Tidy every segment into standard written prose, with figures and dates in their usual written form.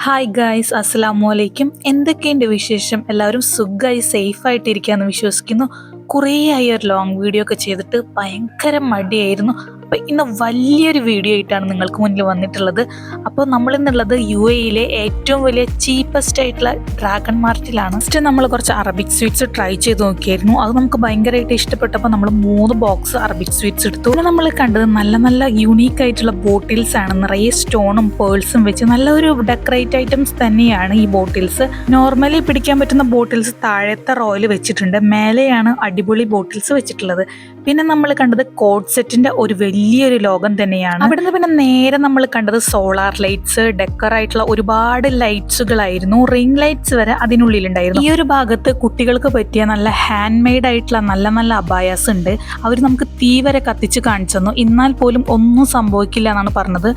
Hi guys, അസ്സലാമു അലൈക്കും. എന്തൊക്കെയുണ്ട് വിശേഷം? എല്ലാവരും സുഖമായി സേഫായിട്ടിരിക്കുകയെന്ന് വിശ്വസിക്കുന്നു. കുറേ ആയി ഒരു ലോങ് വീഡിയോ ഒക്കെ ചെയ്തിട്ട് ഭയങ്കര മടിയായിരുന്നു. അപ്പോൾ ഇന്ന് വലിയൊരു വീഡിയോ ആയിട്ടാണ് നിങ്ങൾക്ക് മുന്നിൽ വന്നിട്ടുള്ളത്. അപ്പോൾ നമ്മളിന്നുള്ളത് UAE ഏറ്റവും വലിയ ചീപ്പസ്റ്റ് ആയിട്ടുള്ള ഡ്രാഗൺ മാർട്ടിലാണ്. ഫസ്റ്റ് നമ്മൾ കുറച്ച് അറബിക് സ്വീറ്റ്സ് ട്രൈ ചെയ്ത് നോക്കിയായിരുന്നു. അത് നമുക്ക് ഭയങ്കരമായിട്ട് ഇഷ്ടപ്പെട്ടപ്പോൾ നമ്മൾ 3 ബോക്സ് അറബിക് സ്വീറ്റ്സ് എടുത്തു. പിന്നെ നമ്മൾ കണ്ടത് നല്ല നല്ല യൂണീക്ക് ആയിട്ടുള്ള ബോട്ടിൽസ് ആണ്. നിറയെ സ്റ്റോണും പേൾസും വെച്ച് നല്ലൊരു ഡെക്കറേറ്റ് ഐറ്റംസ് തന്നെയാണ് ഈ ബോട്ടിൽസ്. നോർമലി പിടിക്കാൻ പറ്റുന്ന ബോട്ടിൽസ് താഴത്തെ റോയിൽ വെച്ചിട്ടുണ്ട്, മേലെയാണ് അടിപൊളി ബോട്ടിൽസ് വെച്ചിട്ടുള്ളത്. പിന്നെ നമ്മൾ കണ്ടത് കോഡ് സെറ്റിന്റെ ഒരു വലിയൊരു ലോകം തന്നെയാണ്. അവിടുന്ന് പിന്നെ നേരെ നമ്മൾ കണ്ടത് സോളാർ ലൈറ്റ്സ്, ഡെക്കർ ആയിട്ടുള്ള ഒരുപാട് ലൈറ്റ്സുകളായിരുന്നു. റിംഗ് ലൈറ്റ്സ് വരെ അതിനുള്ളിലുണ്ടായിരുന്നു. ഈ ഒരു ഭാഗത്ത് കുട്ടികൾക്ക് പറ്റിയ നല്ല ഹാൻഡ് മെയ്ഡ് ആയിട്ടുള്ള നല്ല നല്ല അബായാസ് ഉണ്ട്. അവർ നമുക്ക് തീ വരെ കത്തിച്ച് കാണിച്ചു തന്നു. എന്നാൽ പോലും ഒന്നും സംഭവിക്കില്ല എന്നാണ് പറഞ്ഞത്.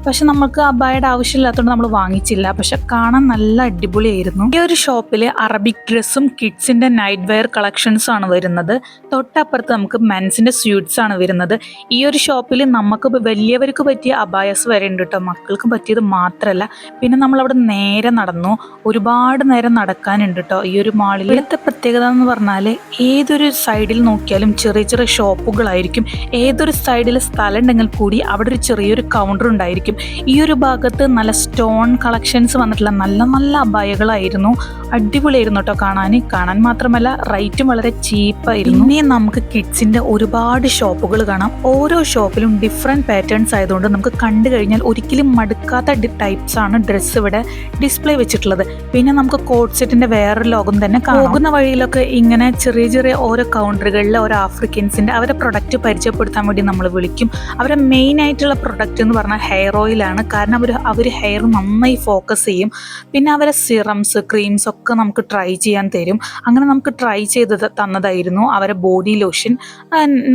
പക്ഷെ നമുക്ക് അബായയുടെ ആവശ്യമില്ലാത്തതുകൊണ്ട് നമ്മൾ വാങ്ങിച്ചില്ല. പക്ഷെ കാണാൻ നല്ല അടിപൊളിയായിരുന്നു. ഈ ഒരു ഷോപ്പിൽ അറബിക് ഡ്രസ്സും കിഡ്സിന്റെ നൈറ്റ് വെയർ കളക്ഷൻസും ആണ് വരുന്നത്. തൊട്ടപ്പുറത്ത് നമുക്ക് മെൻസിന്റെ സ്വീറ്റ്സ് ആണ് വരുന്നത്. ഈ ഒരു ഷോപ്പിൽ നമുക്ക് വലിയവർക്ക് പറ്റിയ അബായസ് വരെ ഉണ്ട് കേട്ടോ, മക്കൾക്ക് പറ്റിയത് മാത്രമല്ല. പിന്നെ നമ്മളവിടെ നേരെ നടന്നു. ഒരുപാട് നേരം നടക്കാനുണ്ട് കേട്ടോ ഈ ഒരു മാളിൽ. ഇവിടുത്തെ പ്രത്യേകത എന്ന് പറഞ്ഞാൽ ഏതൊരു സൈഡിൽ നോക്കിയാലും ചെറിയ ചെറിയ ഷോപ്പുകളായിരിക്കും. ഏതൊരു സൈഡിൽ സ്ഥലം ഉണ്ടെങ്കിൽ കൂടി അവിടെ ഒരു ചെറിയൊരു കൗണ്ടർ ഉണ്ടായിരിക്കും. ഈ ഒരു ഭാഗത്ത് നല്ല സ്റ്റോൺ കളക്ഷൻസ് വന്നിട്ടുള്ള നല്ല നല്ല അബായകളായിരുന്നു. അടിപൊളിയായിരുന്നു കേട്ടോ കാണാൻ മാത്രമല്ല റേറ്റും വളരെ ചീപ്പായിരുന്നു. ഇനി നമുക്ക് കിഡ്സിന്റെ ഒരുപാട് ഷോപ്പുകൾ കാണാം. ഓരോ ഷോപ്പിലും ഡിഫറെന്റ് പാറ്റേൺസ് ആയതുകൊണ്ട് നമുക്ക് കണ്ടു കഴിഞ്ഞാൽ ഒരിക്കലും മടുക്കാത്ത ടൈപ്സ് ആണ് ഡ്രസ്സ് ഇവിടെ ഡിസ്പ്ലേ വെച്ചിട്ടുള്ളത്. പിന്നെ നമുക്ക് കോഡ് സെറ്റിന്റെ വേറൊരു ലോകം തന്നെ പോകുന്ന വഴിയിലൊക്കെ ഇങ്ങനെ ചെറിയ ചെറിയ ഓരോ കൗണ്ടറുകളിൽ ഓരോ ആഫ്രിക്കൻസിന്റെ അവരെ പ്രൊഡക്റ്റ് പരിചയപ്പെടുത്താൻ വേണ്ടി നമ്മൾ വിളിക്കും. അവരെ മെയിൻ ആയിട്ടുള്ള പ്രൊഡക്റ്റ് എന്ന് പറഞ്ഞാൽ ഹെയർ ഓയിലാണ്. കാരണം അവർ ഹെയർ നന്നായി ഫോക്കസ് ചെയ്യും. പിന്നെ അവരെ സിറംസ്, ക്രീംസ് ഒക്കെ നമുക്ക് ട്രൈ ചെയ്യാൻ തരും. അങ്ങനെ നമുക്ക് ട്രൈ ചെയ്ത് തന്നതായിരുന്നു അവരെ ബോഡി ലോഷൻ.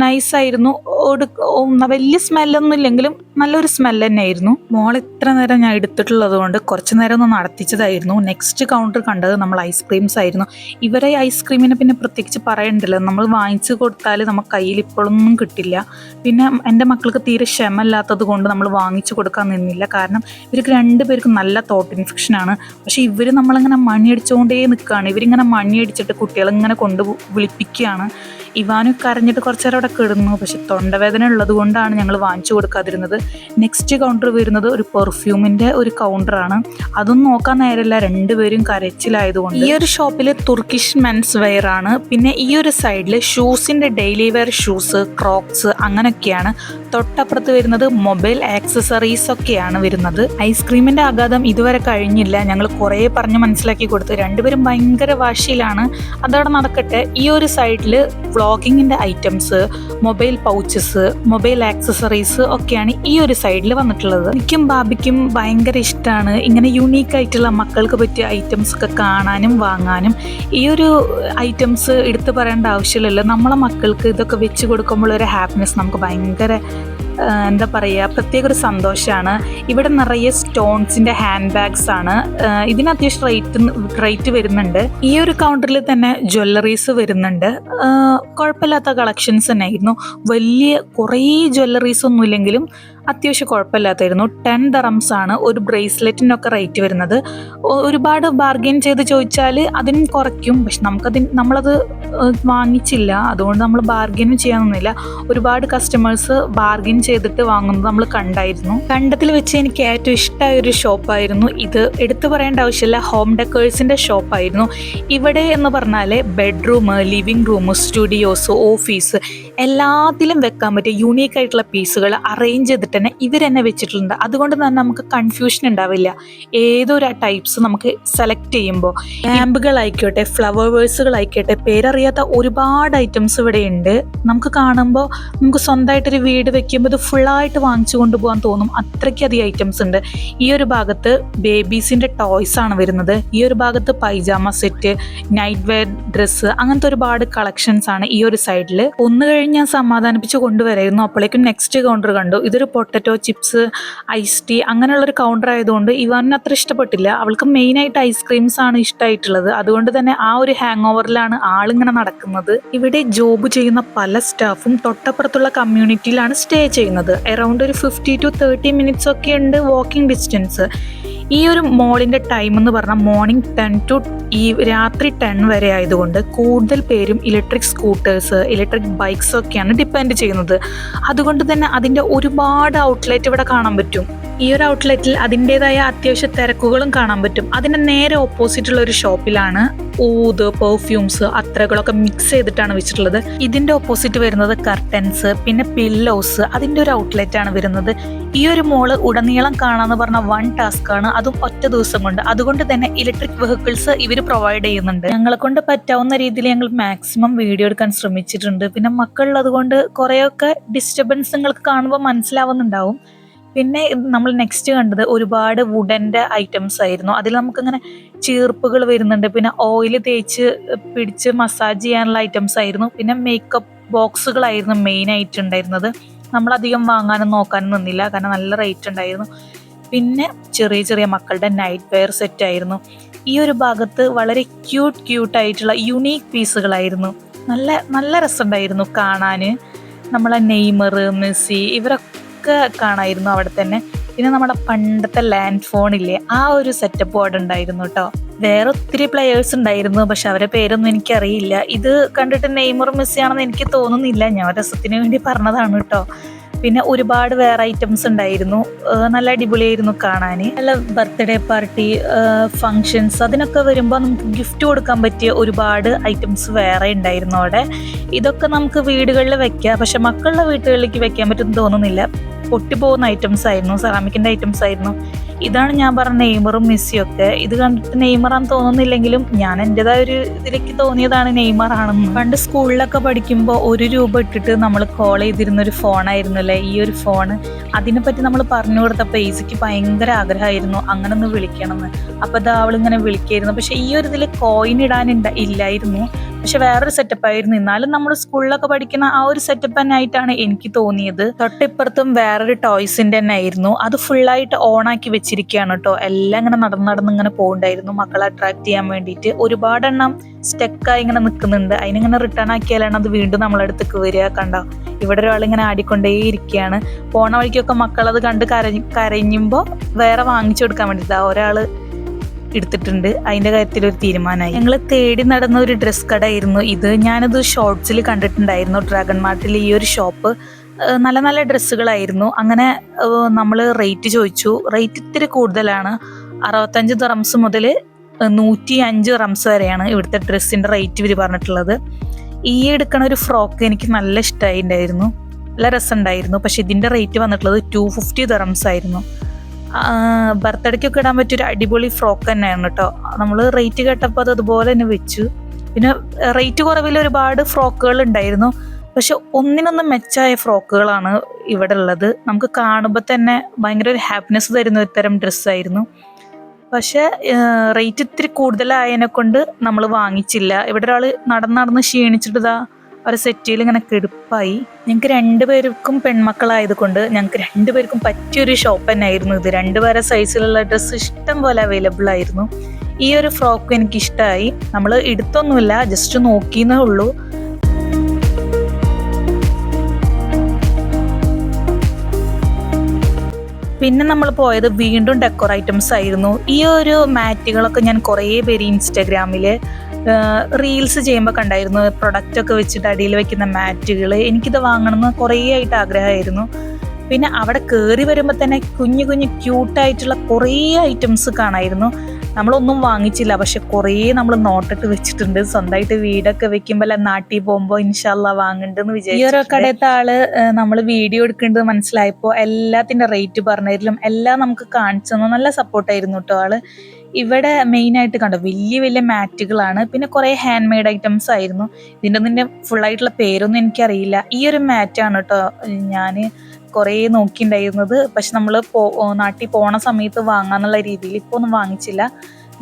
നൈസായിരുന്നു. വലിയ സ്മെല്ലൊന്നും ഇല്ലെങ്കിലും നല്ലൊരു സ്മെല്ല് തന്നെയായിരുന്നു. മോൾ ഇത്ര നേരം ഞാൻ എടുത്തിട്ടുള്ളത് കൊണ്ട് കുറച്ച് നേരം ഒന്ന് നടത്തിച്ചതായിരുന്നു. നെക്സ്റ്റ് കൗണ്ടർ കണ്ടത് നമ്മൾ ഐസ്ക്രീംസ് ആയിരുന്നു. ഇവരെ ഐസ്ക്രീമിനെ പിന്നെ പ്രത്യേകിച്ച് പറയണ്ടല്ലോ, നമ്മൾ വാങ്ങിച്ചു കൊടുത്താൽ നമുക്ക് കയ്യിൽ ഇപ്പോഴൊന്നും കിട്ടില്ല. പിന്നെ എൻ്റെ മക്കൾക്ക് തീരെ ക്ഷമല്ലാത്തത് കൊണ്ട് നമ്മൾ വാങ്ങിച്ചു കൊടുക്കാൻ നിന്നില്ല. കാരണം ഇവർക്ക് 2 പേർക്കും നല്ല തോട്ട് ഇൻഫെക്ഷനാണ്. പക്ഷേ ഇവർ നമ്മളിങ്ങനെ മണിയടിച്ചുകൊണ്ടേ നിൽക്കുകയാണ്. ഇവരിങ്ങനെ മണിയടിച്ചിട്ട് കുട്ടികളിങ്ങനെ കൊണ്ട് വിളിപ്പിക്കുകയാണ്. ഇവാനും കരഞ്ഞിട്ട് കുറച്ച് നേരം അവിടെ കിടന്നു. പക്ഷെ തൊണ്ടവേദന ഉള്ളത് കൊണ്ടാണ് ഞങ്ങൾ വാങ്ങിച്ചു കൊടുക്കാതിരുന്നത്. നെക്സ്റ്റ് കൗണ്ടർ വരുന്നത് ഒരു പെർഫ്യൂമിൻ്റെ ഒരു കൗണ്ടറാണ്. അതൊന്നും നോക്കാൻ നേരമില്ല, 2 പേരും കരച്ചിലായതുകൊണ്ട്. ഈ ഒരു ഷോപ്പിൽ തുർക്കിഷ് മെൻസ് വെയർ ആണ്. പിന്നെ ഈ ഒരു സൈഡിൽ ഷൂസിൻ്റെ ഡെയിലി വെയർ ഷൂസ്, ക്രോക്സ് അങ്ങനെയൊക്കെയാണ്. തൊട്ടപ്പുറത്ത് വരുന്നത് മൊബൈൽ ആക്സസറീസ് ഒക്കെയാണ് വരുന്നത്. ഐസ്ക്രീമിൻ്റെ ആഘാതം ഇതുവരെ കഴിഞ്ഞില്ല. ഞങ്ങൾ കുറേ പറഞ്ഞ് മനസ്സിലാക്കി കൊടുത്തു. 2 പേരും ഭയങ്കര വാശിയിലാണ്. അതവിടെ നടക്കട്ടെ. ഈ ഒരു സൈഡിൽ വ്ളോഗിങ്ങിൻ്റെ items, mobile pouches, mobile accessories ഒക്കെയാണ് ഈ ഒരു സൈഡിൽ വന്നിട്ടുള്ളത്. എനിക്കും ബാബിക്കും ഭയങ്കര ഇഷ്ടമാണ് ഇങ്ങനെ യൂണീക്ക് ആയിട്ടുള്ള മക്കൾക്ക് പറ്റിയ ഐറ്റംസ് ഒക്കെ കാണാനും വാങ്ങാനും. ഈ ഒരു ഐറ്റംസ് എടുത്തു പറയേണ്ട ആവശ്യമില്ലല്ലോ. നമ്മളെ മക്കൾക്ക് ഇതൊക്കെ വെച്ച് കൊടുക്കുമ്പോൾ ഒരു ഹാപ്പിനെസ് നമുക്ക് ഭയങ്കര എന്താ പറയുക, പ്രത്യേക ഒരു സന്തോഷമാണ്. ഇവിടെ നിറയെ സ്റ്റോൺസിൻ്റെ ഹാൻഡ് ബാഗ്സ് ആണ്. ഇതിന് അത്യാവശ്യം റേറ്റ് വരുന്നുണ്ട്. ഈ ഒരു കൗണ്ടറിൽ തന്നെ ജ്വല്ലറീസ് വരുന്നുണ്ട്. കുഴപ്പമില്ലാത്ത കളക്ഷൻസ് തന്നെ ആയിരുന്നു. വലിയ കുറേ ജ്വല്ലറീസ് ഒന്നും ഇല്ലെങ്കിലും അത്യാവശ്യം കുഴപ്പമില്ലാത്തായിരുന്നു. 10 dirhams ആണ് ഒരു ബ്രേസ്ലെറ്റിനൊക്കെ റേറ്റ് വരുന്നത്. ഒരുപാട് ബാർഗെയിൻ ചെയ്ത് ചോദിച്ചാൽ അതിനും കുറയ്ക്കും. പക്ഷെ നമ്മളത് വാങ്ങിച്ചില്ല. അതുകൊണ്ട് നമ്മൾ ബാർഗെയിനും ചെയ്യാനൊന്നുമില്ല. ഒരുപാട് കസ്റ്റമേഴ്സ് ബാർഗെയിൻ ചെയ്തിട്ട് വാങ്ങുന്നത് നമ്മൾ കണ്ടായിരുന്നു. കണ്ടതിൽ വെച്ച് എനിക്ക് ഏറ്റവും ഇഷ്ടമായ ഒരു ഷോപ്പായിരുന്നു ഇത്. എടുത്തു പറയേണ്ട ആവശ്യമില്ല, ഹോം ഡെക്കേഴ്സിൻ്റെ ഷോപ്പായിരുന്നു. ഇവിടെ എന്ന് പറഞ്ഞാൽ bedroom, living room, studios, office എല്ലാത്തിലും വെക്കാൻ പറ്റിയ യൂണീക്ക് ആയിട്ടുള്ള പീസുകൾ അറേഞ്ച് ചെയ്തിട്ട് തന്നെ ഇവർ തന്നെ വെച്ചിട്ടുണ്ട്. അതുകൊണ്ട് തന്നെ നമുക്ക് കൺഫ്യൂഷൻ ഉണ്ടാവില്ല. ഏതൊരു ടൈപ്സ് നമുക്ക് സെലക്ട് ചെയ്യുമ്പോൾ ലാമ്പുകളായിക്കോട്ടെ, ഫ്ലവർ വേഴ്സുകളായിക്കോട്ടെ, പേരറിയാത്ത ഒരുപാട് ഐറ്റംസ് ഇവിടെ ഉണ്ട്. നമുക്ക് കാണുമ്പോൾ നമുക്ക് സ്വന്തമായിട്ടൊരു വീട് വെക്കുമ്പോൾ ഇത് ഫുള്ളായിട്ട് വാങ്ങിച്ചു കൊണ്ടുപോകാൻ തോന്നും. അത്രയ്ക്കധികം ഐറ്റംസ് ഉണ്ട്. ഈ ഒരു ഭാഗത്ത് ബേബീസിൻ്റെ ടോയ്സ് ആണ് വരുന്നത്. ഈ ഒരു ഭാഗത്ത് pyjama set, night wear dress, അങ്ങനത്തെ ഒരുപാട് കളക്ഷൻസ് ആണ് ഈ ഒരു സൈഡിൽ. ഒന്ന് കഴിഞ്ഞ് ഞാൻ സമാധാനിപ്പിച്ച് കൊണ്ടുവരായിരുന്നു. അപ്പോഴേക്കും നെക്സ്റ്റ് കൗണ്ടർ കണ്ടു. ഇതൊരു പൊട്ടറ്റോ ചിപ്സ്, ഐസ് ടീ അങ്ങനെയുള്ളൊരു കൗണ്ടർ ആയതുകൊണ്ട് ഇവാനിന് അത്ര ഇഷ്ടപ്പെട്ടില്ല. അവൾക്ക് മെയിനായിട്ട് ഐസ്ക്രീംസ് ആണ് ഇഷ്ടമായിട്ടുള്ളത്. അതുകൊണ്ട് തന്നെ ആ ഒരു ഹാങ് ഓവറിലാണ് ആളിങ്ങനെ നടക്കുന്നത്. ഇവിടെ ജോബ് ചെയ്യുന്ന പല സ്റ്റാഫും തൊട്ടപ്പുറത്തുള്ള കമ്മ്യൂണിറ്റിയിലാണ് സ്റ്റേ ചെയ്യുന്നത്. അറൗണ്ട് ഒരു 50 to 30 minutes ഒക്കെ ഉണ്ട് വാക്കിംഗ് ഡിസ്റ്റൻസ്. ഈ ഒരു മോളിൻ്റെ ടൈം എന്ന് പറഞ്ഞാൽ മോർണിംഗ് 10 to രാത്രി 10 വരെ ആയതുകൊണ്ട് കൂടുതൽ പേരും ഇലക്ട്രിക് സ്കൂട്ടേഴ്സ്, ഇലക്ട്രിക് ബൈക്സ് ഒക്കെയാണ് ഡിപ്പെൻഡ് ചെയ്യുന്നത്. അതുകൊണ്ട് തന്നെ അതിൻ്റെ ഒരുപാട് ഔട്ട്ലെറ്റ് ഇവിടെ കാണാൻ പറ്റും. ഈ ഒരു ഔട്ട്ലെറ്റിൽ അതിൻ്റെതായ അത്യാവശ്യ തിരക്കുകളും കാണാൻ പറ്റും. അതിൻ്റെ നേരെ ഓപ്പോസിറ്റുള്ള ഒരു ഷോപ്പിലാണ് ഊത്, പെർഫ്യൂംസ്, അത്രകളൊക്കെ മിക്സ് ചെയ്തിട്ടാണ് വെച്ചിട്ടുള്ളത്. ഇതിൻ്റെ ഓപ്പോസിറ്റ് വരുന്നത് കർട്ടൻസ്, പിന്നെ പില്ലോസ്, അതിൻ്റെ ഒരു ഔട്ട്ലെറ്റ് ആണ് വരുന്നത്. ഈ ഒരു മോള് ഉടനീളം കാണാന്ന് പറഞ്ഞ വൺ ടാസ്ക് ആണ്, അതും ഒറ്റ ദിവസം കൊണ്ട്. അതുകൊണ്ട് തന്നെ ഇലക്ട്രിക് വെഹിക്കിൾസ് ഇവർ പ്രൊവൈഡ് ചെയ്യുന്നുണ്ട്. ഞങ്ങളെ കൊണ്ട് പറ്റാവുന്ന രീതിയിൽ ഞങ്ങൾ മാക്സിമം വീഡിയോ എടുക്കാൻ ശ്രമിച്ചിട്ടുണ്ട്. പിന്നെ മക്കളുള്ളത് കൊണ്ട് കുറേയൊക്കെ ഡിസ്റ്റർബൻസ് നിങ്ങൾക്ക് കാണുമ്പോൾ മനസ്സിലാവുന്നുണ്ടാവും. പിന്നെ നമ്മൾ നെക്സ്റ്റ് കണ്ടത് ഒരുപാട് വുഡൻ്റെ ഐറ്റംസ് ആയിരുന്നു. അതിൽ നമുക്കിങ്ങനെ ചീർപ്പുകൾ വരുന്നുണ്ട്, പിന്നെ ഓയിൽ തേച്ച് പിടിച്ച് മസാജ് ചെയ്യാനുള്ള ഐറ്റംസ് ആയിരുന്നു. പിന്നെ മേക്കപ്പ് ബോക്സുകളായിരുന്നു മെയിൻ ആയിട്ട് ഉണ്ടായിരുന്നത്. നമ്മളധികം വാങ്ങാനും നോക്കാനും നിന്നില്ല, കാരണം നല്ല റേറ്റ് ഉണ്ടായിരുന്നു. പിന്നെ ചെറിയ ചെറിയ മക്കളുടെ നൈറ്റ് വെയർ സെറ്റ് ആയിരുന്നു. ഈ ഒരു ഭാഗത്ത് വളരെ ക്യൂട്ടായിട്ടുള്ള യുണീക്ക് പീസുകളായിരുന്നു. നല്ല നല്ല രസമുണ്ടായിരുന്നു കാണാൻ. നമ്മളെ നെയ്മർ, മെസ്സി ഇവരൊക്കെ കാണായിരുന്നു അവിടെ തന്നെ. പിന്നെ നമ്മുടെ പണ്ടത്തെ ലാൻഡ് ഫോണില്ലേ, ആ ഒരു സെറ്റപ്പ് അവിടെ ഉണ്ടായിരുന്നു കേട്ടോ. വേറെ ഒത്തിരി പ്ലെയേഴ്സ് ഉണ്ടായിരുന്നു, പക്ഷെ അവരെ പേരൊന്നും എനിക്കറിയില്ല. ഇത് കണ്ടിട്ട് നെയ്മർ, മെസ്സി ആണെന്ന് എനിക്ക് തോന്നുന്നില്ല, ഞാൻ രസത്തിന് വേണ്ടി പറഞ്ഞതാണ് കേട്ടോ. പിന്നെ ഒരുപാട് വേറെ ഐറ്റംസ് ഉണ്ടായിരുന്നു, നല്ല അടിപൊളിയായിരുന്നു കാണാൻ. നല്ല ബർത്ത്ഡേ പാർട്ടി, ഫങ്ഷൻസ്, അതിനൊക്കെ വരുമ്പോൾ നമുക്ക് ഗിഫ്റ്റ് കൊടുക്കാൻ പറ്റിയ ഒരുപാട് ഐറ്റംസ് വേറെ ഉണ്ടായിരുന്നു അവിടെ. ഇതൊക്കെ നമുക്ക് വീടുകളിൽ വെക്കാം, പക്ഷെ മക്കളുടെ വീട്ടുകളിലേക്ക് വെക്കാൻ പറ്റുമെന്ന് തോന്നുന്നില്ല. പൊട്ടിപ്പോകുന്ന ഐറ്റംസ് ആയിരുന്നു, സെറാമിക്കിൻ്റെ ഐറ്റംസ് ആയിരുന്നു. ഇതാണ് ഞാൻ പറഞ്ഞ നെയ്മറും മെസ്സിയും ഒക്കെ. ഇത് കണ്ടിട്ട് നെയ്മറാന്ന് തോന്നുന്നില്ലെങ്കിലും ഞാൻ എൻ്റെതായ ഒരു ഇതിലേക്ക് തോന്നിയതാണ് നെയ്മർ ആണെന്ന്. പണ്ട് സ്കൂളിലൊക്കെ പഠിക്കുമ്പോൾ 1 രൂപ ഇട്ടിട്ട് നമ്മൾ കോൾ ചെയ്തിരുന്ന ഒരു ഫോണായിരുന്നു അല്ലേ ഈ ഒരു ഫോണ്. അതിനെപ്പറ്റി നമ്മൾ പറഞ്ഞു കൊടുത്തപ്പോൾ ഈസിക്ക് ഭയങ്കര ആഗ്രഹമായിരുന്നു അങ്ങനെ ഒന്ന് വിളിക്കണമെന്ന്. അപ്പോൾ അത് അവളിങ്ങനെ വിളിക്കായിരുന്നു. പക്ഷെ ഈ ഒരു ഇതിൽ കോയിൻ ഇല്ലായിരുന്നു, പക്ഷെ വേറൊരു സെറ്റപ്പ് ആയിരുന്നു. എന്നാലും നമ്മൾ സ്കൂളിലൊക്കെ പഠിക്കുന്ന ആ ഒരു സെറ്റപ്പ് തന്നെ ആയിട്ടാണ് എനിക്ക് തോന്നിയത്. തൊട്ടിപ്പുറത്തും വേറൊരു ടോയ്സിൻ്റെ തന്നെ ആയിരുന്നു. അത് ഫുള്ളായിട്ട് ഓണാക്കി വെച്ചിരിക്കുകയാണ് കേട്ടോ. എല്ലാം ഇങ്ങനെ നടന്ന് ഇങ്ങനെ പോകുന്നുണ്ടായിരുന്നു മക്കളെ അട്രാക്ട് ചെയ്യാൻ വേണ്ടിയിട്ട്. ഒരുപാടെണ്ണം സ്റ്റക്കായി ഇങ്ങനെ നിൽക്കുന്നുണ്ട്. അതിനിങ്ങനെ റിട്ടേൺ ആക്കിയാലാണ് അത് വീണ്ടും നമ്മളടുത്തേക്ക് വരിക. കണ്ടോ, ഇവിടെ ഒരാളിങ്ങനെ ആടിക്കൊണ്ടേ ഇരിക്കുകയാണ്. പോണ വഴിക്കൊക്കെ മക്കളത് കണ്ട് കരഞ്ഞുമ്പോൾ വേറെ വാങ്ങിച്ചു കൊടുക്കാൻ വേണ്ടിയിട്ട് ഒരാൾ എടുത്തിട്ടുണ്ട്. അതിൻ്റെ കാര്യത്തിൽ ഒരു തീരുമാനമായി. ഞങ്ങൾ തേടി നടന്ന ഒരു ഡ്രസ് കടയായിരുന്നു ഇത്. ഞാനത് ഷോർട്സിൽ കണ്ടിട്ടുണ്ടായിരുന്നു. ഡ്രാഗൺ മാർട്ടിൽ ഈ ഒരു ഷോപ്പ് നല്ല നല്ല ഡ്രസ്സുകളായിരുന്നു. അങ്ങനെ നമ്മൾ റേറ്റ് ചോദിച്ചു. റേറ്റ് ഇത്തിരി കൂടുതലാണ്. 65 ദിർഹംസ് മുതൽ 105 ദിർഹംസ് വരെയാണ് ഇവിടുത്തെ ഡ്രസ്സിൻ്റെ റേറ്റ് ഇവർ പറഞ്ഞിട്ടുള്ളത്. ഈ എടുക്കണ ഒരു ഫ്രോക്ക് എനിക്ക് നല്ല ഇഷ്ടമായിട്ടുണ്ടായിരുന്നു, നല്ല രസമുണ്ടായിരുന്നു. പക്ഷെ ഇതിൻ്റെ റേറ്റ് വന്നിട്ടുള്ളത് 250 ദിർഹംസ് ആയിരുന്നു. ബർത്ത്ഡേക്കൊക്കെ ഇടാൻ പറ്റിയൊരു അടിപൊളി ഫ്രോക്ക് തന്നെയാണ് കേട്ടോ. നമ്മൾ റേറ്റ് കേട്ടപ്പോൾ അത് അതുപോലെ തന്നെ വെച്ചു. പിന്നെ റേറ്റ് കുറവിൽ ഒരുപാട് ഫ്രോക്കുകൾ ഉണ്ടായിരുന്നു, പക്ഷെ ഒന്നിനൊന്നും മെച്ചമായ ഫ്രോക്കുകളാണ് ഇവിടെ ഉള്ളത്. നമുക്ക് കാണുമ്പോൾ തന്നെ ഭയങ്കര ഒരു ഹാപ്പിനെസ് തരുന്ന ഒരു തരം ഡ്രസ്സായിരുന്നു. പക്ഷെ റേറ്റ് ഇത്തിരി കൂടുതലായതിനെ കൊണ്ട് നമ്മൾ വാങ്ങിച്ചില്ല. ഇവിടെ ഒരാൾ നടന്ന് ക്ഷീണിച്ചിട്ട് ഒരു സെറ്റിയിൽ ഇങ്ങനെ കെടുപ്പായി. ഞങ്ങൾക്ക് 2 പേർക്കും പെൺമക്കളായത് കൊണ്ട് ഞങ്ങൾക്ക് 2 പേർക്കും പറ്റിയൊരു ഷോപ്പ് തന്നെ ആയിരുന്നു ഇത്. 2 പേരെ സൈസിലുള്ള ഡ്രസ്സ് ഇഷ്ടം പോലെ അവൈലബിൾ ആയിരുന്നു. ഈ ഒരു ഫ്രോക്ക് എനിക്ക് ഇഷ്ടമായി. നമ്മൾ എടുത്തൊന്നുമില്ല, ജസ്റ്റ് നോക്കിയെന്നേ ഉള്ളൂ. പിന്നെ നമ്മൾ പോയത് വീണ്ടും ഡെക്കോർ ഐറ്റംസ് ആയിരുന്നു. ഈ ഒരു മാറ്റുകളൊക്കെ ഞാൻ കുറേ പേര് ഇൻസ്റ്റാഗ്രാമിൽ റീൽസ് ചെയ്യുമ്പോൾ കണ്ടായിരുന്നു. പ്രൊഡക്റ്റൊക്കെ വെച്ചിട്ട് അടിയിൽ വെക്കുന്ന മാറ്റുകൾ. എനിക്കിത് വാങ്ങണമെന്ന് കുറേ ആയിട്ട് ആഗ്രഹമായിരുന്നു. പിന്നെ അവിടെ കയറി വരുമ്പോൾ തന്നെ കുഞ്ഞു ക്യൂട്ടായിട്ടുള്ള കുറേ ഐറ്റംസ് കാണായിരുന്നു. നമ്മളൊന്നും വാങ്ങിച്ചില്ല, പക്ഷെ കുറേ നമ്മൾ നോട്ടിട്ട് വെച്ചിട്ടുണ്ട്. സ്വന്തമായിട്ട് വീടൊക്കെ വെക്കുമ്പോൾ നാട്ടിൽ പോകുമ്പോൾ ഇൻഷാല്ലാ വാങ്ങണ്ടെന്ന് വിചാരിച്ചു. ഈ ഒരു കടയത്തെ ആള് നമ്മൾ വീഡിയോ എടുക്കേണ്ടത് മനസ്സിലായപ്പോൾ എല്ലാത്തിൻ്റെ റേറ്റ് പറഞ്ഞതിലും എല്ലാം നമുക്ക് കാണിച്ചു തന്നു. നല്ല സപ്പോർട്ടായിരുന്നു കേട്ടോ ആള്. ഇവിടെ മെയിനായിട്ട് കണ്ടോ വലിയ മാറ്റുകളാണ്. പിന്നെ കുറേ ഹാൻഡ് മെയ്ഡ് ഐറ്റംസ് ആയിരുന്നു. ഇതിൻ്റെ ഫുള്ളായിട്ടുള്ള പേരൊന്നും എനിക്കറിയില്ല. ഈ ഒരു മാറ്റാണ് കേട്ടോ ഞാൻ കുറേ നോക്കിയിട്ടുണ്ടായിരുന്നത്. പക്ഷെ നമ്മൾ നാട്ടിൽ പോണ സമയത്ത് വാങ്ങാന്നുള്ള രീതിയിൽ ഇപ്പോൾ ഒന്നും വാങ്ങിച്ചില്ല.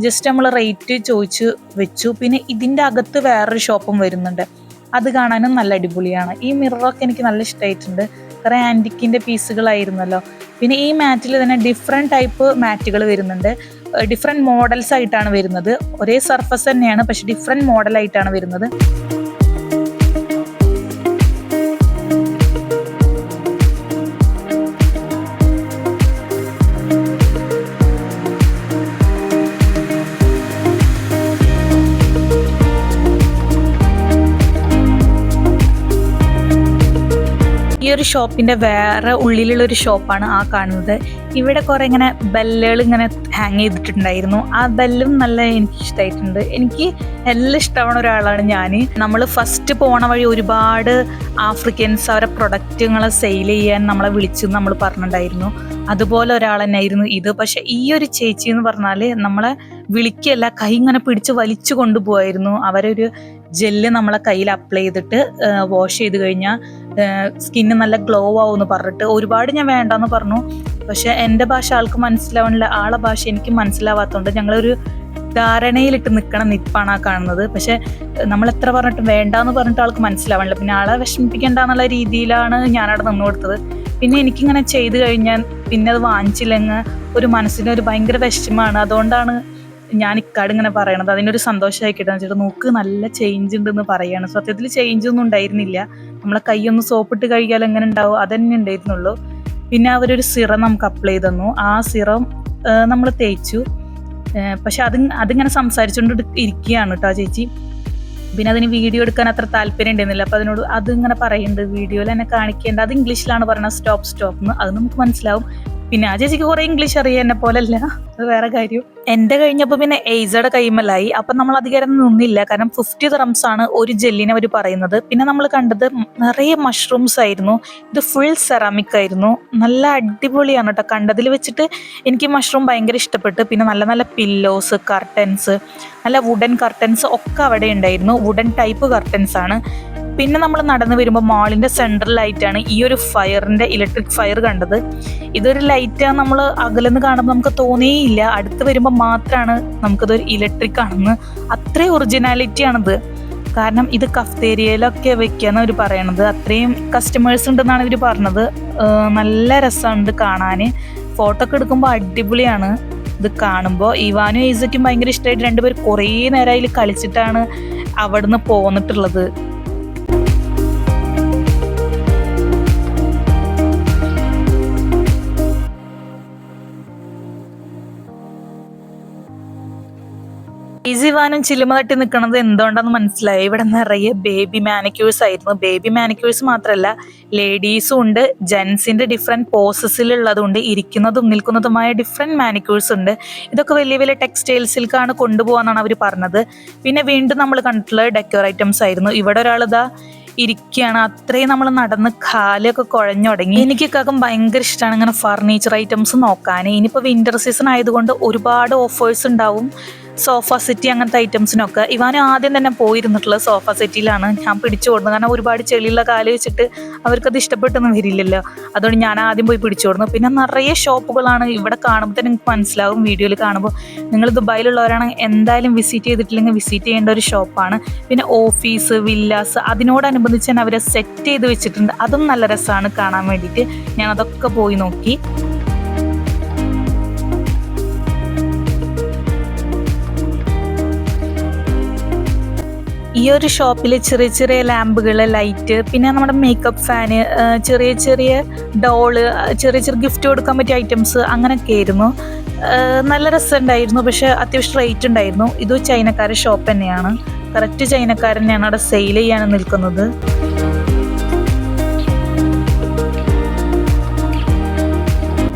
ജസ്റ്റ് നമ്മൾ റേറ്റ് ചോദിച്ച് വെച്ചു. പിന്നെ ഇതിൻ്റെ അകത്ത് വേറൊരു ഷോപ്പും വരുന്നുണ്ട്, അത് കാണാനും നല്ല അടിപൊളിയാണ്. ഈ മിററൊക്കെ എനിക്ക് നല്ല ഇഷ്ടമായിട്ടുണ്ട്. കുറേ ആൻറ്റിക്കിൻ്റെ പീസുകളായിരുന്നല്ലോ. പിന്നെ ഈ മാറ്റിൽ തന്നെ ഡിഫറെൻറ്റ് ടൈപ്പ് മാറ്റുകൾ വരുന്നുണ്ട്. ഡിഫറെൻറ്റ് മോഡൽസ് ആയിട്ടാണ് വരുന്നത്. ഒരേ സർഫസ് തന്നെയാണ്, പക്ഷെ ഡിഫറെൻറ്റ് മോഡലായിട്ടാണ് വരുന്നത്. ഒരു ഷോപ്പിന്റെ വേറെ ഉള്ളിലുള്ള ഒരു ഷോപ്പാണ് ആ കാണുന്നത്. ഇവിടെ കുറെ ഇങ്ങനെ ബെല്ലുകൾ ഇങ്ങനെ ഹാങ് ചെയ്തിട്ടുണ്ടായിരുന്നു. ആ ബെല്ലും നല്ല എനിക്ക് ഇഷ്ടമായിട്ടുണ്ട്. എനിക്ക് എല്ലാം ഇഷ്ടമാണ് ഒരാളാണ് ഞാൻ. നമ്മൾ ഫസ്റ്റ് പോണ വഴി ഒരുപാട് ആഫ്രിക്കൻസ് അവരെ പ്രൊഡക്റ്റുകളെ സെയിൽ ചെയ്യാൻ നമ്മളെ വിളിച്ചു നമ്മൾ പറഞ്ഞിട്ടുണ്ടായിരുന്നു. അതുപോലെ ഒരാൾ തന്നെയായിരുന്നു ഇത്. പക്ഷെ ഈ ഒരു ചേച്ചി എന്ന് പറഞ്ഞാൽ നമ്മളെ വിളിക്കല്ല, കൈ ഇങ്ങനെ പിടിച്ച് വലിച്ചു കൊണ്ടുപോകായിരുന്നു. അവരൊരു ജെല്ല് നമ്മളെ കയ്യിൽ അപ്ലൈ ചെയ്തിട്ട് വാഷ് ചെയ്ത് കഴിഞ്ഞാൽ സ്കിന്ന് നല്ല ഗ്ലോ ആവുമെന്ന് പറഞ്ഞിട്ട് ഒരുപാട് ഞാൻ വേണ്ടെന്ന് പറഞ്ഞു. പക്ഷെ എൻ്റെ ഭാഷ ആൾക്ക് മനസ്സിലാവണില്ല, ആളെ ഭാഷ എനിക്ക് മനസ്സിലാവാത്തതുകൊണ്ട് ഞങ്ങളൊരു ധാരണയിലിട്ട് നിൽക്കണ നിപ്പാണ് ആ കാണുന്നത്. പക്ഷെ നമ്മൾ എത്ര പറഞ്ഞിട്ട് വേണ്ടാന്ന് പറഞ്ഞിട്ട് ആൾക്ക് മനസ്സിലാവണില്ല. പിന്നെ ആളെ വിഷമിപ്പിക്കേണ്ടെന്നുള്ള രീതിയിലാണ് ഞാനവിടെ നിന്ന് കൊടുത്തത്. പിന്നെ എനിക്കിങ്ങനെ ചെയ്ത് കഴിഞ്ഞാൽ പിന്നെ അത് വാങ്ങിച്ചില്ലെങ്കിൽ ഒരു മനസ്സിനൊരു ഭയങ്കര വിഷമമാണ്. അതുകൊണ്ടാണ് ഞാൻ ഇക്കാട് ഇങ്ങനെ പറയണത്. അതിനൊരു സന്തോഷമായി കിട്ടാന്ന് വെച്ചിട്ട് നോക്ക് നല്ല ചേഞ്ച് ഉണ്ടെന്ന് പറയാണ്. സത്യത്തിൽ ചേഞ്ച് ഒന്നും ഉണ്ടായിരുന്നില്ല. നമ്മളെ കൈയൊന്ന് സോപ്പിട്ട് കഴുകിയാൽ എങ്ങനെ ഉണ്ടാവും അതന്നെ ഉണ്ടായിരുന്നുള്ളൂ. പിന്നെ അവരൊരു സിറം നമുക്ക് അപ്ലൈ ചെയ്ത് തന്നു. ആ സിറം നമ്മൾ തേച്ചു. പക്ഷെ അതിങ്ങനെ സംസാരിച്ചുകൊണ്ട് ഇരിക്കുകയാണ് കേട്ടോ ആ ചേച്ചി. പിന്നെ അതിന് വീഡിയോ എടുക്കാൻ അത്ര താല്പര്യം ഉണ്ടായിരുന്നില്ല. അപ്പോൾ അതിനോട് അതിങ്ങനെ പറയുന്നുണ്ട് വീഡിയോയിൽ എന്നെ കാണിക്കേണ്ട, അത് ഇംഗ്ലീഷിലാണ് പറയുന്നത് സ്റ്റോപ്പ് എന്ന്. അത് നമുക്ക് മനസ്സിലാവും. പിന്നെ ആ ചേച്ചിക്ക് കുറെ ഇംഗ്ലീഷ് അറിയാം, എന്നെ പോലല്ല, അത് വേറെ കാര്യം. എൻ്റെ കഴിഞ്ഞപ്പോൾ പിന്നെ എയ്സയുടെ കൈമലായി. അപ്പം നമ്മൾ അധികം നിന്നില്ല, കാരണം 50 dirhams ആണ് ഒരു ജെല്ലിനെ അവർ പറയുന്നത്. പിന്നെ നമ്മൾ കണ്ടത് നിറയെ മഷ്റൂംസ് ആയിരുന്നു. ഇത് ഫുൾ സെറാമിക് ആയിരുന്നു. നല്ല അടിപൊളിയാണ് കേട്ടോ. കണ്ടതിൽ വെച്ചിട്ട് എനിക്ക് മഷ്റൂം ഭയങ്കര ഇഷ്ടപ്പെട്ടു. പിന്നെ നല്ല നല്ല പില്ലോസ്, കർട്ടൻസ്, നല്ല വുഡൻ കർട്ടൻസ് ഒക്കെ അവിടെ ഉണ്ടായിരുന്നു. വുഡൻ ടൈപ്പ് കർട്ടൻസ് ആണ്. പിന്നെ നമ്മൾ നടന്നു വരുമ്പോൾ മാളിൻ്റെ സെൻട്രലായിട്ടാണ് ഈ ഒരു ഫയറിൻ്റെ ഇലക്ട്രിക് ഫയർ കണ്ടത്. ഇതൊരു ലൈറ്റാണ്, നമ്മൾ അകലെന്ന് കാണുമ്പോൾ നമുക്ക് തോന്നിയില്ല, അടുത്ത് വരുമ്പോൾ മാത്രമാണ് നമുക്കിതൊരു ഇലക്ട്രിക് ആണെന്ന്. അത്രയും ഒറിജിനാലിറ്റി ആണിത്. കാരണം ഇത് കഫ്തേരിയയിലൊക്കെ വെക്കുകയെന്ന് അവർ പറയണത്. അത്രയും കസ്റ്റമേഴ്സ് ഉണ്ടെന്നാണ് ഇവർ പറഞ്ഞത്. നല്ല രസമുണ്ട് കാണാൻ. ഫോട്ടോ ഒക്കെ എടുക്കുമ്പോൾ അടിപൊളിയാണ് ഇത് കാണുമ്പോൾ. ഇവാനും ഈസയ്ക്കും ഭയങ്കര ഇഷ്ടമായിട്ട് രണ്ടുപേർ കുറേ നേരം അതിൽ കളിച്ചിട്ടാണ് അവിടുന്ന് പോന്നിട്ടുള്ളത്. ഈസിവാനും ചില്ലുമ തട്ടി നിൽക്കുന്നത് എന്തുകൊണ്ടാന്ന് മനസ്സിലായി. ഇവിടെ നിറയെ ബേബി മാനിക്യൂഴ്സ് ആയിരുന്നു. ബേബി മാനിക്യൂഴ്സ് മാത്രമല്ല, ലേഡീസും ഉണ്ട്, ജെൻസിന്റെ ഡിഫറെന്റ് പോസസിലുള്ളതുണ്ട്, ഇരിക്കുന്നതും നിൽക്കുന്നതുമായ ഡിഫറെന്റ് മാനിക്യൂഴ്സ് ഉണ്ട്. ഇതൊക്കെ വലിയ വലിയ ടെക്സ്റ്റൈൽസിലേക്കാണ് കൊണ്ടുപോകാന്നാണ് അവർ പറഞ്ഞത്. പിന്നെ വീണ്ടും നമ്മൾ കണ്ടിട്ടുള്ള ഡെക്കോർ ഐറ്റംസ് ആയിരുന്നു. ഇവിടെ ഒരാളിതാ ഇരിക്കുകയാണ്. അത്രയും നമ്മൾ നടന്ന് കാലൊക്കെ കുഴഞ്ഞു തുടങ്ങി. എനിക്കൊക്കെ ഭയങ്കര ഇഷ്ടമാണ് ഇങ്ങനെ ഫർണിച്ചർ ഐറ്റംസ് നോക്കാൻ. ഇനിയിപ്പോൾ വിന്റർ സീസൺ ആയതുകൊണ്ട് ഒരുപാട് ഓഫേഴ്സ് ഉണ്ടാവും സോഫ സെറ്റി അങ്ങനത്തെ ഐറ്റംസിനൊക്കെ. ഇവാനും ആദ്യം തന്നെ പോയിരുന്നിട്ടുള്ളത് സോഫ സെറ്റിയിലാണ്. ഞാൻ പിടിച്ചു കൊടുക്കുന്നത്, കാരണം ഒരുപാട് ചെളിയുള്ള കാല് വെച്ചിട്ട് അവർക്കത് ഇഷ്ടപ്പെട്ടൊന്നും വരില്ലല്ലോ. അതുകൊണ്ട് ഞാൻ ആദ്യം പോയി പിടിച്ചു കൊടുന്നു. പിന്നെ നിറയെ ഷോപ്പുകളാണ് ഇവിടെ കാണുമ്പോൾ തന്നെ നിങ്ങൾക്ക് മനസ്സിലാവും. വീഡിയോയിൽ കാണുമ്പോൾ നിങ്ങൾ ദുബായിലുള്ളവരാണെങ്കിൽ എന്തായാലും വിസിറ്റ് ചെയ്തിട്ടില്ലെങ്കിൽ വിസിറ്റ് ചെയ്യേണ്ട ഒരു ഷോപ്പാണ്. പിന്നെ ഓഫീസ്, വില്ലാസ് അതിനോടനുബന്ധിച്ച് തന്നെ അവരെ സെറ്റ് ചെയ്ത് വെച്ചിട്ടുണ്ട്. അതും നല്ല രസമാണ് കാണാൻ വേണ്ടിയിട്ട്. ഞാൻ അതൊക്കെ പോയി നോക്കി. ഈ ഒരു ഷോപ്പിൽ ചെറിയ ചെറിയ ലാമ്പുകൾ, ലൈറ്റ്, പിന്നെ നമ്മുടെ മേക്കപ്പ് ഫാന്, ചെറിയ ചെറിയ ഡോള്, ചെറിയ ചെറിയ ഗിഫ്റ്റ് കൊടുക്കാൻ പറ്റിയ ഐറ്റംസ് അങ്ങനെയൊക്കെ ആയിരുന്നു. നല്ല രസമുണ്ടായിരുന്നു. പക്ഷെ അത്യാവശ്യം റേറ്റ് ഉണ്ടായിരുന്നു. ഇത് ചൈനക്കാരുടെ ഷോപ്പ് തന്നെയാണ്. കറക്റ്റ് ചൈനക്കാരൻ തന്നെയാണ് അവിടെ സെയിൽ ചെയ്യാൻ നിൽക്കുന്നത്.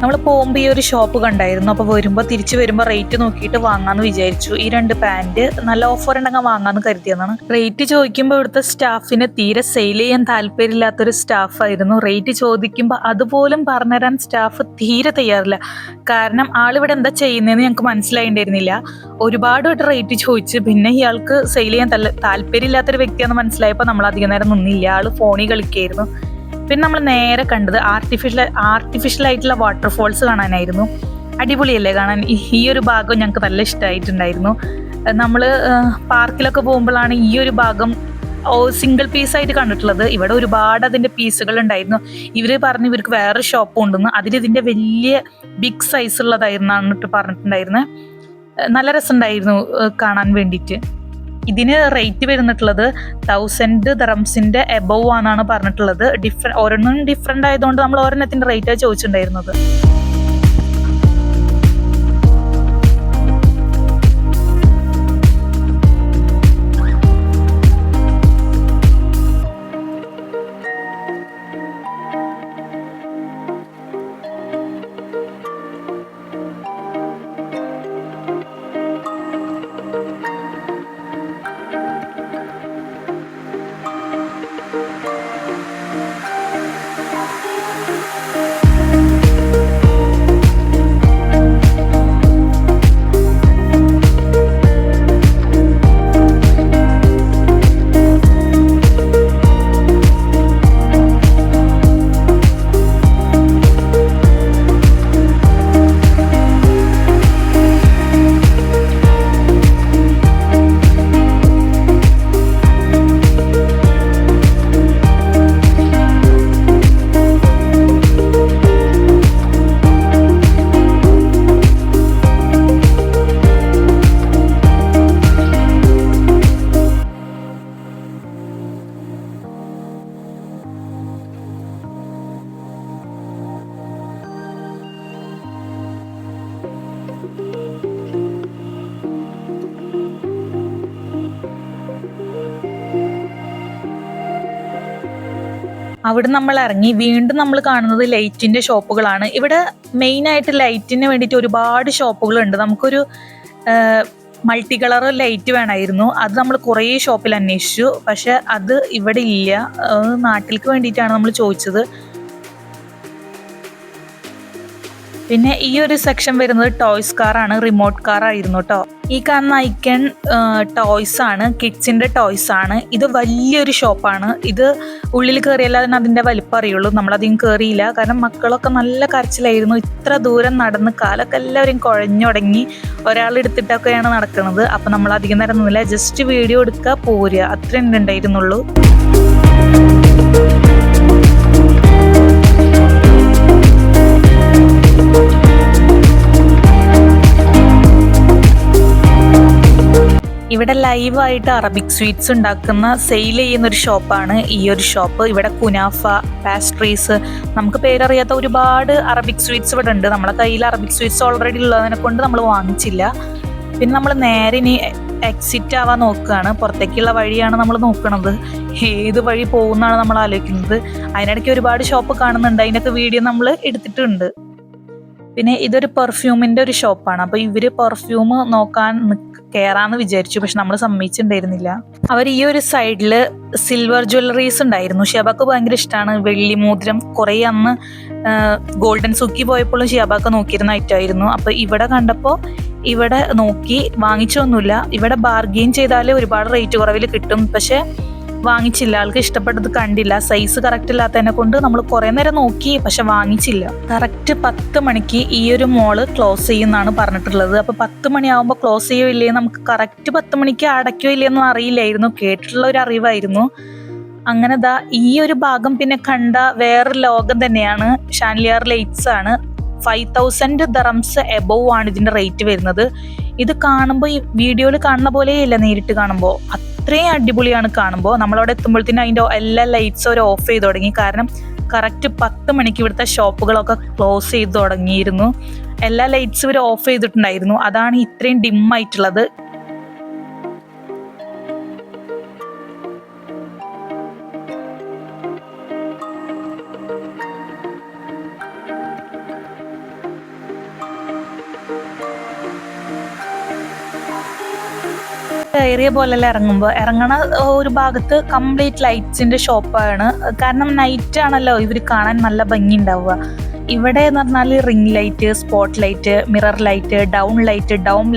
നമ്മൾ പോകുമ്പോൾ ഈ ഒരു ഷോപ്പ് കണ്ടായിരുന്നു. അപ്പോൾ തിരിച്ചു വരുമ്പോൾ റേറ്റ് നോക്കിയിട്ട് വാങ്ങാമെന്ന് വിചാരിച്ചു. ഈ 2 പാൻറ് നല്ല ഓഫർ ഉണ്ടെങ്കിൽ വാങ്ങാമെന്ന് കരുതിയതാണ്. റേറ്റ് ചോദിക്കുമ്പോൾ ഇവിടുത്തെ സ്റ്റാഫിന് തീരെ സെയിൽ ചെയ്യാൻ താല്പര്യമില്ലാത്തൊരു സ്റ്റാഫായിരുന്നു. റേറ്റ് ചോദിക്കുമ്പോൾ അതുപോലും പറഞ്ഞുതരാൻ സ്റ്റാഫ് തീരെ തയ്യാറില്ല. കാരണം ആളിവിടെ എന്താ ചെയ്യുന്നതെന്ന് ഞങ്ങൾക്ക് മനസ്സിലായിട്ടുണ്ടായിരുന്നില്ല. ഒരുപാട് റേറ്റ് ചോദിച്ച് പിന്നെ ഇയാൾക്ക് സെയിൽ ചെയ്യാൻ താല്പര്യമില്ലാത്തൊരു വ്യക്തിയാണെന്ന് മനസ്സിലായപ്പോൾ നമ്മൾ അധികം നേരം നിന്നില്ല. ആൾ ഫോണിൽ കളിക്കുകയായിരുന്നു. പിന്നെ നമ്മൾ നേരെ കണ്ടത് ആർട്ടിഫിഷ്യൽ ആയിട്ടുള്ള വാട്ടർഫോൾസ് കാണാനായിരുന്നു. അടിപൊളിയല്ലേ കാണാൻ. ഈ ഒരു ഭാഗം ഞങ്ങൾക്ക് നല്ല ഇഷ്ടമായിട്ടുണ്ടായിരുന്നു. നമ്മൾ പാർക്കിലൊക്കെ പോകുമ്പോഴാണ് ഈ ഒരു ഭാഗം സിംഗിൾ പീസായിട്ട് കണ്ടിട്ടുള്ളത്. ഇവിടെ ഒരുപാട് അതിൻ്റെ പീസുകൾ ഉണ്ടായിരുന്നു. ഇവർ പറഞ്ഞു ഇവർക്ക് വേറെ ഷോപ്പ് ഉണ്ടെന്ന്. അതിലിതിൻ്റെ വലിയ ബിഗ് സൈസ് ഉള്ളതായിരുന്നാണ് പറഞ്ഞിട്ടുണ്ടായിരുന്നത്. നല്ല രസമുണ്ടായിരുന്നു കാണാൻ വേണ്ടിയിട്ട്. ഇതിന് റേറ്റ് വരുന്നിട്ടുള്ളത് 1000 dirhamsന്റെ എബവ് ആണെന്നാണ് പറഞ്ഞിട്ടുള്ളത്. ഓരോന്നും ഡിഫറെൻ്റ് ആയതുകൊണ്ട് നമ്മൾ ഒരെണ്ണത്തിൻ്റെ റേറ്റാണ് ചോദിച്ചിട്ടുണ്ടായിരുന്നത്. അവിടെ നമ്മൾ ഇറങ്ങി വീണ്ടും നമ്മൾ കാണുന്നത് ലൈറ്റിന്റെ ഷോപ്പുകളാണ്. ഇവിടെ മെയിനായിട്ട് ലൈറ്റിന് വേണ്ടിയിട്ട് ഒരുപാട് ഷോപ്പുകളുണ്ട്. നമുക്കൊരു മൾട്ടി കളർ ലൈറ്റ് വേണമായിരുന്നു. അത് നമ്മൾ കുറേ ഷോപ്പിൽ അന്വേഷിച്ചു, പക്ഷെ അത് ഇവിടെ ഇല്ല. നാട്ടിലേക്ക് വേണ്ടിയിട്ടാണ് നമ്മൾ ചോദിച്ചത്. പിന്നെ ഈ ഒരു സെക്ഷൻ വരുന്നത് ടോയ്സ് കാറാണ്, റിമോട്ട് കാർ ആയിരുന്നു കേട്ടോ. ഈ കാണുന്ന ഐക്കൺ ടോയ്സ് ആണ്, കിഡ്സിന്റെ ടോയ്സ് ആണ്. ഇത് വലിയൊരു ഷോപ്പാണ്. ഇത് ഉള്ളിൽ കയറിയാലും അതിന്റെ വലിപ്പം അറിയുള്ളൂ. നമ്മളധികം കയറിയില്ല, കാരണം മക്കളൊക്കെ നല്ല കരച്ചിലായിരുന്നു. ഇത്ര ദൂരം നടന്ന് കാലൊക്കെ എല്ലാവരും കുഴഞ്ഞുടങ്ങി. ഒരാളെടുത്തിട്ടൊക്കെയാണ് നടക്കുന്നത്. അപ്പം നമ്മൾ അധികം നേരം നിന്നില്ല, ജസ്റ്റ് വീഡിയോ എടുക്കുക പോരുക, അത്രേ ഉണ്ടായിരുന്നുള്ളൂ. ഇവിടെ ലൈവായിട്ട് അറബിക് സ്വീറ്റ്സ് ഉണ്ടാക്കുന്ന സെയിൽ ചെയ്യുന്ന ഒരു ഷോപ്പാണ് ഈ ഒരു ഷോപ്പ്. ഇവിടെ കുനാഫ, പാസ്ട്രീസ്, നമുക്ക് പേരറിയാത്ത ഒരുപാട് അറബിക് സ്വീറ്റ്സ് ഇവിടെ ഉണ്ട്. നമ്മളെ കയ്യിൽ അറബിക് സ്വീറ്റ്സ് ഓൾറെഡി ഉള്ളതിനെ കൊണ്ട് നമ്മൾ വാങ്ങിച്ചില്ല. പിന്നെ നമ്മൾ നേരെ ഇനി എക്സിറ്റ് ആവാൻ നോക്കുകയാണ്. പുറത്തേക്കുള്ള വഴിയാണ് നമ്മൾ നോക്കുന്നത്. ഏത് വഴി പോകുന്നതാണ് നമ്മൾ ആലോചിക്കുന്നത്. അതിനിടയ്ക്ക് ഒരുപാട് ഷോപ്പ് കാണുന്നുണ്ട്, അതിനൊക്കെ വീഡിയോ നമ്മൾ എടുത്തിട്ടുണ്ട്. പിന്നെ ഇതൊരു പെർഫ്യൂമിൻ്റെ ഒരു ഷോപ്പാണ്. അപ്പോൾ ഇവർ പെർഫ്യൂം നോക്കാൻ കയറാന്ന് വിചാരിച്ചു, പക്ഷെ നമ്മൾ സമ്മതിച്ചിട്ടുണ്ടായിരുന്നില്ല. അവർ ഈ ഒരു സൈഡിൽ സിൽവർ ജ്വല്ലറീസ് ഉണ്ടായിരുന്നു. ഷിയാബാക്ക് ഭയങ്കര ഇഷ്ടമാണ് വെള്ളി മോതിരം. കുറേ അന്ന് ഗോൾഡൻ സുക്കി പോയപ്പോഴും ഷിയാബാക്ക് നോക്കിയിരുന്ന ഐറ്റമായിരുന്നു. അപ്പോൾ ഇവിടെ കണ്ടപ്പോൾ ഇവിടെ നോക്കി, വാങ്ങിച്ചൊന്നുമില്ല. ഇവിടെ ബാർഗെയിൻ ചെയ്താൽ ഒരുപാട് റേറ്റ് കുറവിൽ കിട്ടും, പക്ഷെ വാങ്ങിച്ചില്ല. ആൾക്ക് ഇഷ്ടപ്പെട്ടത് കണ്ടില്ല. സൈസ് കറക്റ്റ് ഇല്ലാത്തതിനെ കൊണ്ട് നമ്മൾ കുറേ നേരം നോക്കി, പക്ഷെ വാങ്ങിച്ചില്ല. കറക്റ്റ് 10 മണിക്ക് ഈ ഒരു മോള് ക്ലോസ് ചെയ്യുമെന്നാണ് പറഞ്ഞിട്ടുള്ളത്. അപ്പോൾ 10 മണിയാകുമ്പോൾ ക്ലോസ് ചെയ്യോ ഇല്ലേ, നമുക്ക് കറക്റ്റ് 10 മണിക്ക് അടയ്ക്കോ ഇല്ലയെന്നും അറിയില്ലായിരുന്നു. കേട്ടിട്ടുള്ള ഒരു അറിവായിരുന്നു. അങ്ങനെ ദാ ഈ ഒരു ഭാഗം പിന്നെ കണ്ട വേറൊരു ലോകം തന്നെയാണ്. ഷാൻലിയർ ലൈറ്റ്സ് ആണ്. 5000 ദറംസ് എബോവ് ആണ് ഇതിന്റെ റേറ്റ് വരുന്നത്. ഇത് കാണുമ്പോൾ ഈ വീഡിയോയിൽ കാണുന്ന പോലെയല്ല നേരിട്ട് കാണുമ്പോൾ, അത്രയും അടിപൊളിയാണ് കാണുമ്പോൾ. നമ്മളവിടെ എത്തുമ്പോഴത്തേനും അതിൻ്റെ എല്ലാ ലൈറ്റ്സും അവർ ഓഫ് ചെയ്ത് തുടങ്ങി. കാരണം കറക്റ്റ് 10 മണിക്ക് ഇവിടുത്തെ ഷോപ്പുകളൊക്കെ ക്ലോസ് ചെയ്ത് തുടങ്ങിയിരുന്നു. എല്ലാ ലൈറ്റ്സും ഇവർ ഓഫ് ചെയ്തിട്ടുണ്ടായിരുന്നു. അതാണ് ഇത്രയും ഡിമ്മായിട്ടുള്ളത്. കയറിയ പോലെല്ലാം ഇറങ്ങണ ഒരു ഭാഗത്ത് കംപ്ലീറ്റ് ലൈറ്റ്സിന്റെ ഷോപ്പാണ്. കാരണം നൈറ്റ് ആണല്ലോ ഇവർ കാണാൻ നല്ല ഭംഗി ഉണ്ടാവുക. ഇവിടെ എന്ന് പറഞ്ഞാൽ ring light, spot light, mirror light, down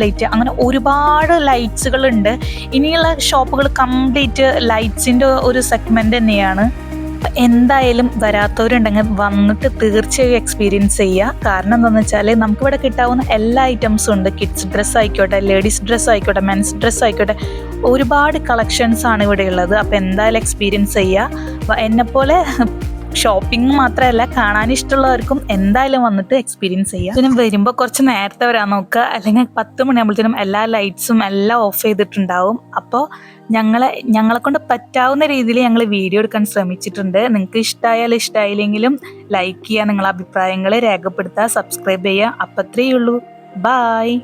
light, അങ്ങനെ ഒരുപാട് ലൈറ്റ്സുകൾ ഉണ്ട്. ഇനിയുള്ള ഷോപ്പുകൾ കംപ്ലീറ്റ് ലൈറ്റ്സിന്റെ ഒരു സെഗ്മെന്റ് തന്നെയാണ്. എന്തായാലും വരാത്തവരുണ്ടെങ്കിൽ വന്നിട്ട് തീർച്ചയായും എക്സ്പീരിയൻസ് ചെയ്യുക. കാരണം എന്താണെന്ന് വെച്ചാൽ നമുക്കിവിടെ കിട്ടാവുന്ന എല്ലാ ഐറ്റംസും ഉണ്ട്. കിഡ്സ് ഡ്രസ്സ് ആയിക്കോട്ടെ, ലേഡീസ് ഡ്രസ്സ് ആയിക്കോട്ടെ, മെൻസ് ഡ്രസ്സ് ആയിക്കോട്ടെ, ഒരുപാട് കളക്ഷൻസ് ആണ് ഇവിടെ ഉള്ളത്. അപ്പോൾ എന്തായാലും എക്സ്പീരിയൻസ് ചെയ്യുക. എന്നെപ്പോലെ ഷോപ്പിംഗ് മാത്രമല്ല, കാണാൻ ഇഷ്ടമുള്ളവർക്കും എന്തായാലും വന്നിട്ട് എക്സ്പീരിയൻസ് ചെയ്യുക. പിന്നെ വരുമ്പോൾ കുറച്ച് നേരത്തെ വരാൻ നോക്കുക, അല്ലെങ്കിൽ 10 മണിയാകുമ്പോഴത്തേനും എല്ലാ ലൈറ്റ്സും എല്ലാം ഓഫ് ചെയ്തിട്ടുണ്ടാവും. അപ്പോൾ ഞങ്ങളെ കൊണ്ട് പറ്റാവുന്ന രീതിയിൽ ഞങ്ങൾ വീഡിയോ എടുക്കാൻ ശ്രമിച്ചിട്ടുണ്ട്. നിങ്ങൾക്ക് ഇഷ്ടമായാലും ഇഷ്ടമായില്ലെങ്കിലും ലൈക്ക് ചെയ്യുക, നിങ്ങളുടെ അഭിപ്രായങ്ങൾ രേഖപ്പെടുത്തുക, സബ്സ്ക്രൈബ് ചെയ്യുക. അപ്പം അത്രയേ ഉള്ളൂ. ബായ്.